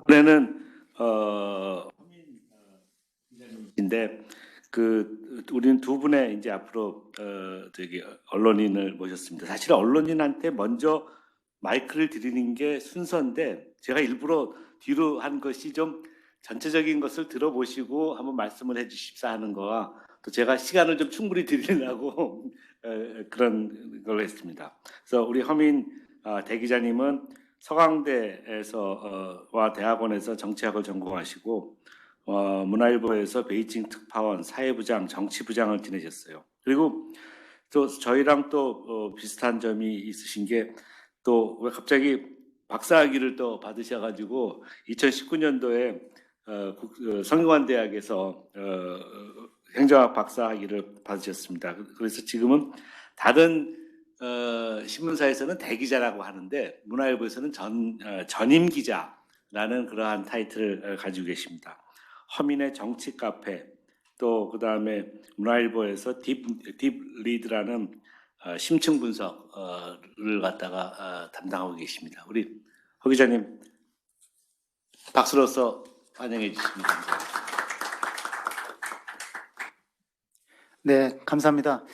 이번에는 인데 우리는 두 분의 이제 앞으로 언론인을 모셨습니다. 사실 언론인한테 먼저 마이크를 드리는 게 순서인데 제가 일부러 뒤로 한 것이 좀 전체적인 것을 들어보시고 한번 말씀을 해주십사 하는 거와 또 제가 시간을 좀 충분히 드리려고 그런 걸 했습니다. 그래서 우리 허민 대기자님은 서강대에서 와 대학원에서 정치학을 전공하시고 문화일보에서 베이징 특파원, 사회부장, 정치부장을 지내셨어요. 그리고 또 저희랑 또 비슷한 점이 있으신 게 또 왜 갑자기 박사학위를 또 받으셔가지고 2019년도에 성균관대학에서 행정학 박사학위를 받으셨습니다. 그래서 지금은 다른 신문사에서는 대기자라고 하는데 문화일보에서는 전임 기자라는 그러한 타이틀을 가지고 계십니다. 허민의 정치 카페, 또 그 다음에 문화일보에서 딥 리드라는 심층 분석을 갖다가 담당하고 계십니다. 우리 허 기자님 박수로서 환영해 주시면 감사합니다. 네, 감사합니다.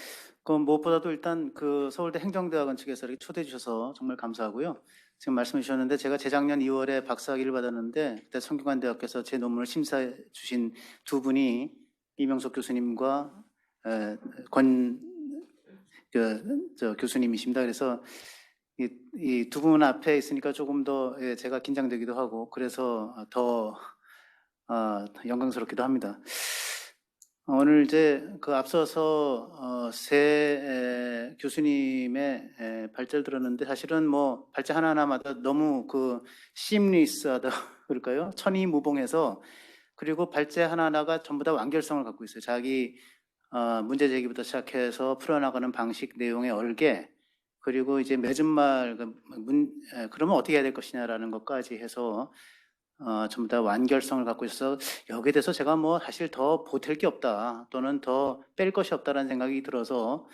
무엇보다도 일단 서울대 행정대학원 측에서 이렇게 초대해 주셔서 정말 감사하고요. 지금 말씀해 주셨는데 제가 재작년 2월에 박사학위를 받았는데 그때 성균관대학교에서 제 논문을 심사해 주신 두 분이 이명석 교수님과 교수님이십니다. 그래서 이 두 분 앞에 있으니까 조금 더 제가 긴장되기도 하고 그래서 더 영광스럽기도 합니다. 오늘 이제 앞서서 세 교수님의 발제를 들었는데 사실은 뭐 발제 하나하나마다 너무 시임리스하다 그럴까요? 천이무봉해서 그리고 발제 하나하나가 전부 다 완결성을 갖고 있어요. 자기 문제 제기부터 시작해서 풀어나가는 방식, 내용의 얼개, 그리고 이제 맺은 말 그러면 어떻게 해야 될 것이냐라는 것까지 해서 전부 다 완결성을 갖고 있어서 여기에 대해서 제가 뭐 사실 더 보탤 게 없다 또는 더 뺄 것이 없다라는 생각이 들어서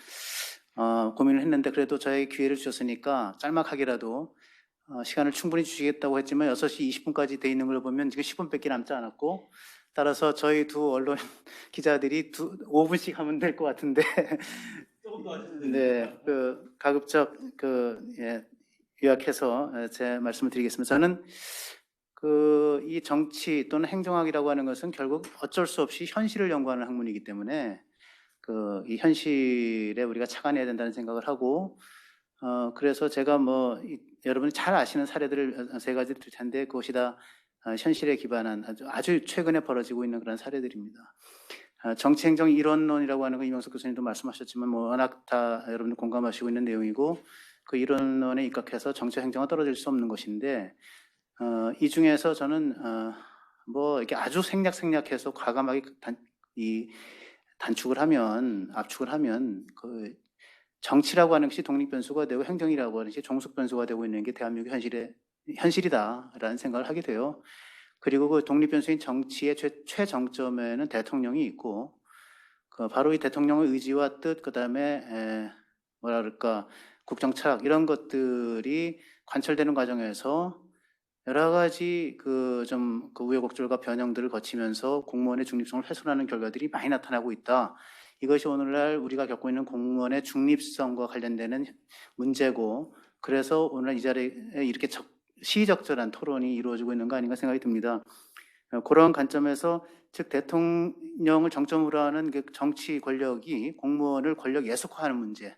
고민을 했는데 그래도 저에게 기회를 주셨으니까 짤막하게라도 시간을 충분히 주시겠다고 했지만 6시 20분까지 돼 있는 걸 보면 지금 10분밖에 남지 않았고 따라서 저희 두 언론 기자들이 5분씩 하면 될 것 같은데 네, 가급적 요약해서 제 말씀을 드리겠습니다. 저는 이 정치 또는 행정학이라고 하는 것은 결국 어쩔 수 없이 현실을 연구하는 학문이기 때문에 이 현실에 우리가 착안해야 된다는 생각을 하고 그래서 제가 여러분이 잘 아시는 사례들을 세 가지 드릴 텐데 그것이 다 현실에 기반한 아주 최근에 벌어지고 있는 그런 사례들입니다. 정치행정 이론론이라고 하는 거 이명석 교수님도 말씀하셨지만 워낙 다 여러분들 공감하시고 있는 내용이고 그 이론론에 입각해서 정치행정은 떨어질 수 없는 것인데 이 중에서 저는 이렇게 아주 생략해서 과감하게 압축을 하면 정치라고 하는 것이 독립 변수가 되고 행정이라고 하는 것이 종속 변수가 되고 있는 게 대한민국 현실이다라는 생각을 하게 돼요. 그리고 그 독립 변수인 정치의 최정점에는 대통령이 있고 바로 이 대통령의 의지와 뜻, 그다음에 국정 철학 이런 것들이 관철되는 과정에서 여러 가지 우여곡절과 변형들을 거치면서 공무원의 중립성을 훼손하는 결과들이 많이 나타나고 있다. 이것이 오늘날 우리가 겪고 있는 공무원의 중립성과 관련되는 문제고 그래서 오늘 이 자리에 이렇게 시의적절한 토론이 이루어지고 있는 거 아닌가 생각이 듭니다. 그런 관점에서 즉 대통령을 정점으로 하는 정치 권력이 공무원을 권력 예속화하는 문제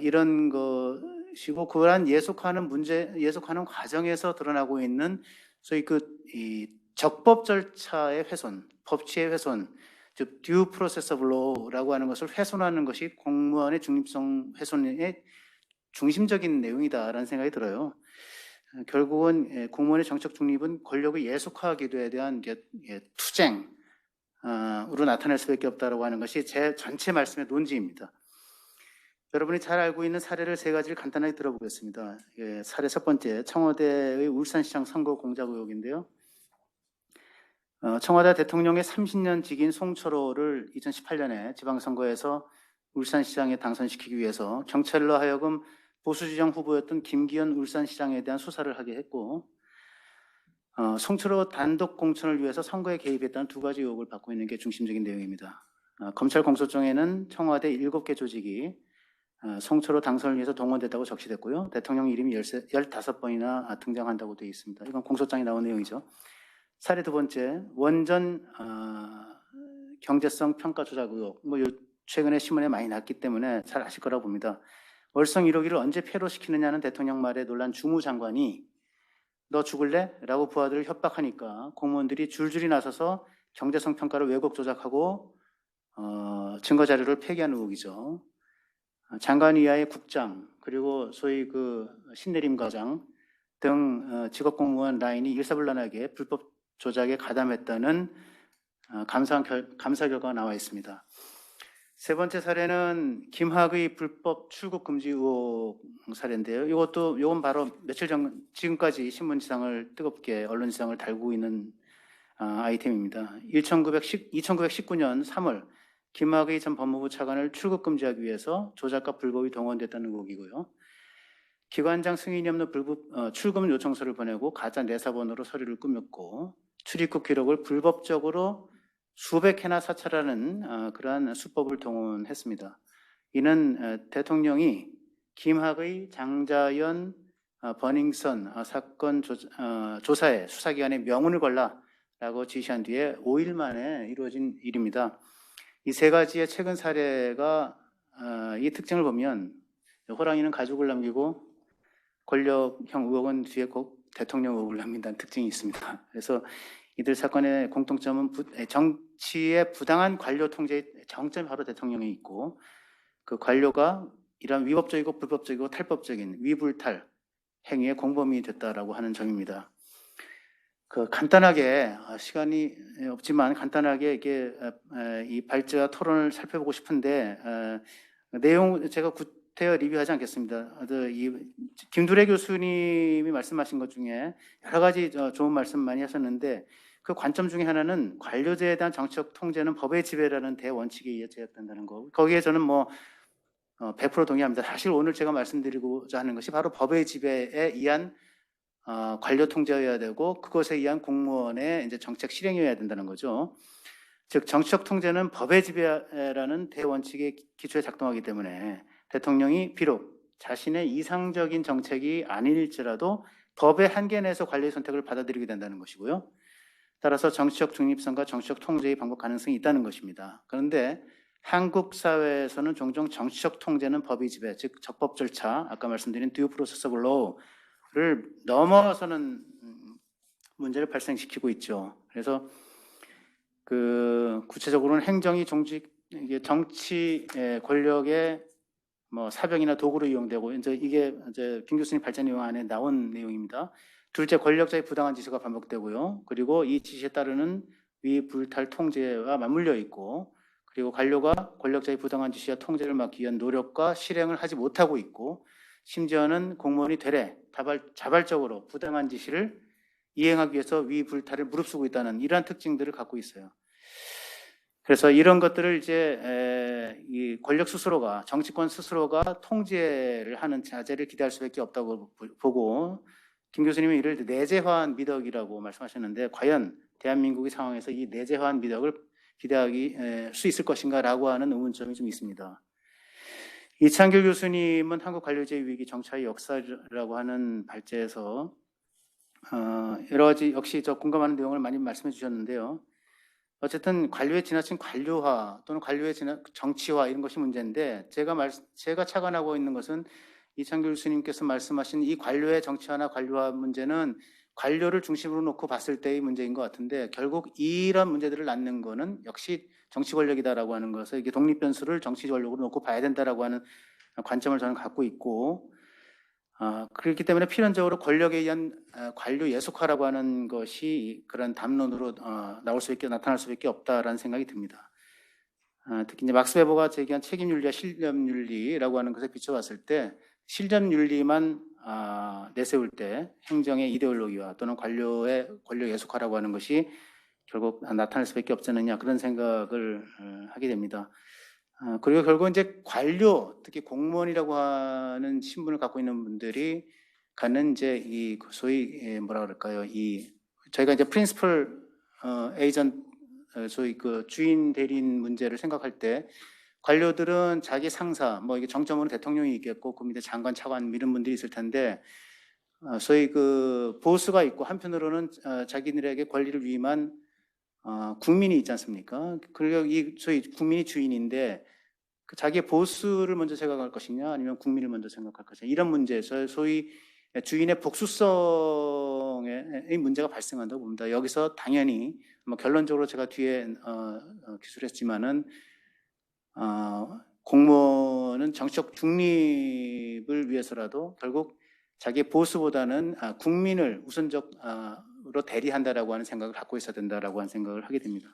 이런 것이고 그러한 예속하는 과정에서 드러나고 있는 소위 이 적법 절차의 훼손, 법치의 훼손, 즉 due process of law라고 하는 것을 훼손하는 것이 공무원의 중립성 훼손의 중심적인 내용이다라는 생각이 들어요. 결국은 공무원의 정책 중립은 권력의 예속화하기도에 대한 투쟁으로 나타날 수밖에 없다라고 하는 것이 제 전체 말씀의 논지입니다. 여러분이 잘 알고 있는 사례를 세 가지를 간단하게 들어보겠습니다. 사례 첫 번째, 청와대의 울산시장 선거 공작 의혹인데요. 청와대 대통령의 30년 직인 송철호를 2018년에 지방선거에서 울산시장에 당선시키기 위해서 경찰로 하여금 보수지정 후보였던 김기현 울산시장에 대한 수사를 하게 했고 송철호 단독 공천을 위해서 선거에 개입했다는 두 가지 의혹을 받고 있는 게 중심적인 내용입니다. 검찰 공소장에는 청와대 7개 조직이 송철호 당선을 위해서 동원됐다고 적시됐고요. 대통령 이름이 15번이나 등장한다고 되어 있습니다. 이건 공소장에 나온 내용이죠. 사례 두 번째, 원전 경제성 평가 조작 의혹. 최근에 신문에 많이 났기 때문에 잘 아실 거라고 봅니다. 월성 1호 기를 언제 폐로시키느냐는 대통령 말에 놀란 주무장관이 너 죽을래? 라고 부하들을 협박하니까 공무원들이 줄줄이 나서서 경제성 평가를 왜곡 조작하고 증거 자료를 폐기한 의혹이죠. 장관 이하의 국장 그리고 소위 그 신내림 과장 등 직업 공무원 라인이 일사불란하게 불법 조작에 가담했다는 감사 결과가 나와 있습니다. 세 번째 사례는 김학의 불법 출국 금지 의혹 사례인데요. 이건 바로 며칠 전 지금까지 신문지상을 뜨겁게 언론지상을 달구고 있는 아이템입니다. 2919년 3월 김학의 전 법무부 차관을 출국 금지하기 위해서 조작과 불법이 동원됐다는 의혹이고요. 기관장 승인이 없는 출금 요청서를 보내고 가짜 내사번호로 서류를 꾸몄고 출입국 기록을 불법적으로 수백 회나 사찰하는 그러한 수법을 동원했습니다. 이는 대통령이 김학의, 장자연, 버닝썬 사건 조사에 수사기관에 명운을 걸라라고 지시한 뒤에 5일 만에 이루어진 일입니다. 이 세 가지의 최근 사례가 이 특징을 보면 호랑이는 가죽을 남기고 권력형 의혹은 뒤에 꼭 대통령 의혹을 남긴다는 특징이 있습니다. 그래서 이들 사건의 공통점은 정치의 부당한 관료 통제의 정점이 바로 대통령에 있고 그 관료가 이런 위법적이고 불법적이고 탈법적인 위불탈 행위의 공범이 됐다라고 하는 점입니다. 간단하게 시간이 없지만 간단하게 이게 이 발제와 토론을 살펴보고 싶은데 내용 제가 구태여 리뷰하지 않겠습니다. 김두래 교수님이 말씀하신 것 중에 여러 가지 좋은 말씀 많이 하셨는데 그 관점 중에 하나는 관료제에 대한 정치적 통제는 법의 지배라는 대원칙에 의해 제약된다는 거. 거기에 저는 100% 동의합니다. 사실 오늘 제가 말씀드리고자 하는 것이 바로 법의 지배에 의한 관료 통제여야 되고 그것에 의한 공무원의 이제 정책 실행이어야 된다는 거죠. 즉 정치적 통제는 법의 지배라는 대원칙의 기초에 작동하기 때문에 대통령이 비록 자신의 이상적인 정책이 아닐지라도 법의 한계 내에서 관료의 선택을 받아들이게 된다는 것이고요. 따라서 정치적 중립성과 정치적 통제의 반복 가능성이 있다는 것입니다. 그런데 한국 사회에서는 종종 정치적 통제는 법의 지배, 즉 적법 절차, 아까 말씀드린 due process of law를 넘어서는 문제를 발생시키고 있죠. 그래서 구체적으로는 행정이 정치 권력의 사병이나 도구로 이용되고 이게 김 교수님 발제 내용 안에 나온 내용입니다. 둘째, 권력자의 부당한 지시가 반복되고요. 그리고 이 지시에 따르는 위불탈 통제와 맞물려 있고, 그리고 관료가 권력자의 부당한 지시와 통제를 막기 위한 노력과 실행을 하지 못하고 있고, 심지어는 공무원이 되레 자발적으로 부당한 지시를 이행하기 위해서 위불탈을 무릅쓰고 있다는 이러한 특징들을 갖고 있어요. 그래서 이런 것들을 이제 이 권력 스스로가, 정치권 스스로가 통제를 하는 자제를 기대할 수밖에 없다고 보고, 김 교수님은 이를 내재화한 미덕이라고 말씀하셨는데 과연 대한민국의 상황에서 이 내재화한 미덕을 기대하기 수 있을 것인가라고 하는 의문점이 좀 있습니다. 이창길 교수님은 한국 관료제의 위기 정치의 역사라고 하는 발제에서 여러 가지 역시 공감하는 내용을 많이 말씀해 주셨는데요. 어쨌든 관료의 지나친 관료화 또는 관료의 정치화 이런 것이 문제인데 제가 착안하고 있는 것은 이창길 교수님께서 말씀하신 이 관료의 정치화나 관료화 문제는 관료를 중심으로 놓고 봤을 때의 문제인 것 같은데 결국 이런 문제들을 낳는 거는 역시 정치 권력이다라고 하는 것을 이게 독립 변수를 정치 권력으로 놓고 봐야 된다라고 하는 관점을 저는 갖고 있고 그렇기 때문에 필연적으로 권력에 의한 관료 예속화라고 하는 것이 그런 담론으로 나타날 수밖에 없다라는 생각이 듭니다. 특히 이제 막스 웨버가 제기한 책임윤리와 실력윤리라고 하는 것에 비춰봤을 때 실력윤리만 내세울 때 행정의 이데올로기와 또는 관료의 권력 예속화라고 하는 것이 결국 나타날 수밖에 없지 않느냐 그런 생각을 하게 됩니다. 그리고 결국 이제 관료, 특히 공무원이라고 하는 신분을 갖고 있는 분들이 갖는 이제 이 소위 뭐라 그럴까요? 이 저희가 이제 프린시플 에이전트 소위 그 주인 대리인 문제를 생각할 때 관료들은 자기 상사 뭐 이게 정점으로 대통령이 있겠고 그 밑에 장관 차관 이런 분들이 있을 텐데 소위 그 보수가 있고 한편으로는 자기들에게 권리를 위임한 국민이 있지 않습니까? 그리고 이 소위 국민이 주인인데 그 자기의 보수를 먼저 생각할 것이냐 아니면 국민을 먼저 생각할 것이냐 이런 문제에서 소위 주인의 복수성의 문제가 발생한다고 봅니다. 여기서 당연히 뭐 결론적으로 제가 뒤에 기술했지만은 공무원은 정치적 중립을 위해서라도 결국 자기의 보수보다는 국민을 우선적으로 대리한다라고 하는 생각을 갖고 있어야 된다라고 하는 생각을 하게 됩니다.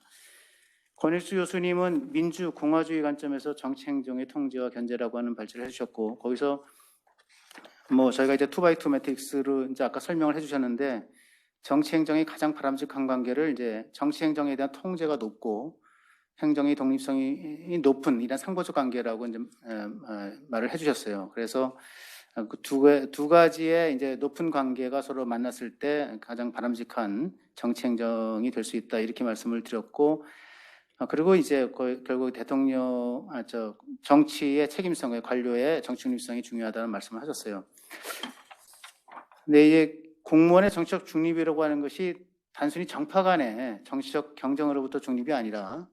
권일수 교수님은 민주 공화주의 관점에서 정치행정의 통제와 견제라고 하는 발제를 해주셨고 거기서 뭐 저희가 이제 2x2 매트릭스로 이제 아까 설명을 해주셨는데 정치행정의 가장 바람직한 관계를 이제 정치행정에 대한 통제가 높고 행정의 독립성이 높은 이런 상보적 관계라고 이제 말을 해주셨어요. 그래서 그 두 가지의 이제 높은 관계가 서로 만났을 때 가장 바람직한 정치행정이 될 수 있다 이렇게 말씀을 드렸고 그리고 이제 결국 대통령 정치의 책임성의 관료의 정치 중립성이 중요하다는 말씀을 하셨어요. 근데 이제 공무원의 정치적 중립이라고 하는 것이 단순히 정파 간의 정치적 경쟁으로부터 중립이 아니라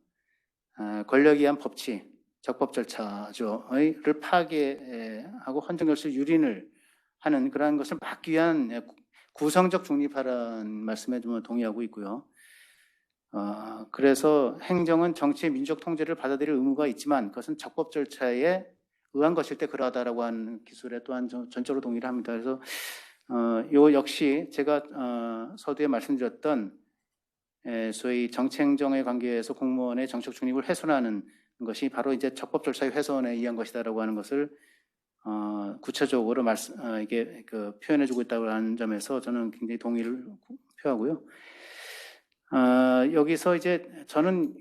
권력에 의한 법치, 적법 절차를 파괴하고 헌정 결실 유린을 하는 그러한 것을 막기 위한 구성적 중립하라는 말씀에 좀 동의하고 있고요. 그래서 행정은 정치의 민족 통제를 받아들일 의무가 있지만 그것은 적법 절차에 의한 것일 때 그러하다라고 하는 기술에 또한 전적으로 동의를 합니다. 그래서 요 역시 제가 서두에 말씀드렸던 소위 정치행정의 관계에서 공무원의 정치적 중립을 훼손하는 것이 바로 이제 적법 절차의 훼손에 의한 것이다라고 하는 것을 구체적으로 이게 표현해주고 있다고 하는 점에서 저는 굉장히 동의를 표하고요. 여기서 이제 저는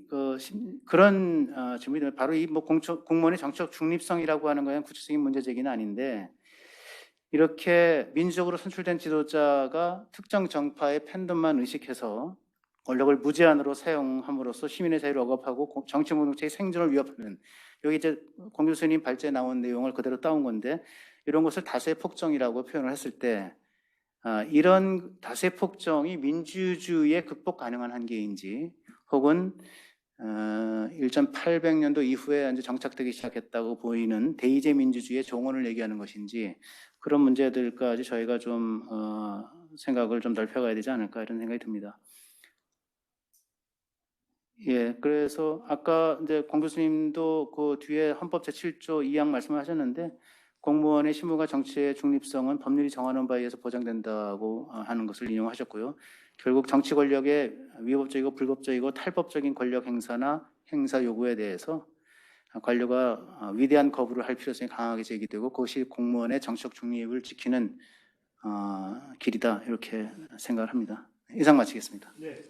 그런 질문이 바로 이 뭐 공무원의 정치적 중립성이라고 하는 거는 구체적인 문제 제기는 아닌데 이렇게 민주적으로 선출된 지도자가 특정 정파의 팬덤만 의식해서 권력을 무제한으로 사용함으로써 시민의 자유를 억압하고 정치 공동체의 생존을 위협하는 여기 이제 공 교수님 발제에 나온 내용을 그대로 따온 건데 이런 것을 다수의 폭정이라고 표현을 했을 때 이런 다수의 폭정이 민주주의에 극복 가능한 한계인지 혹은 1800년도 이후에 이제 정착되기 시작했다고 보이는 대의제 민주주의의 종언을 얘기하는 것인지 그런 문제들까지 저희가 좀 생각을 좀 넓혀가야 되지 않을까 이런 생각이 듭니다. 예, 그래서 아까 이제 공 교수님도 그 뒤에 헌법 제7조 2항 말씀하셨는데 공무원의 실무가 정치의 중립성은 법률이 정하는 바에 의해서 보장된다고 하는 것을 인용하셨고요. 결국 정치 권력의 위법적이고 불법적이고 탈법적인 권력 행사나 행사 요구에 대해서 관료가 위대한 거부를 할 필요성이 강하게 제기되고 그것이 공무원의 정치적 중립을 지키는 길이다 이렇게 생각을 합니다. 이상 마치겠습니다. 네.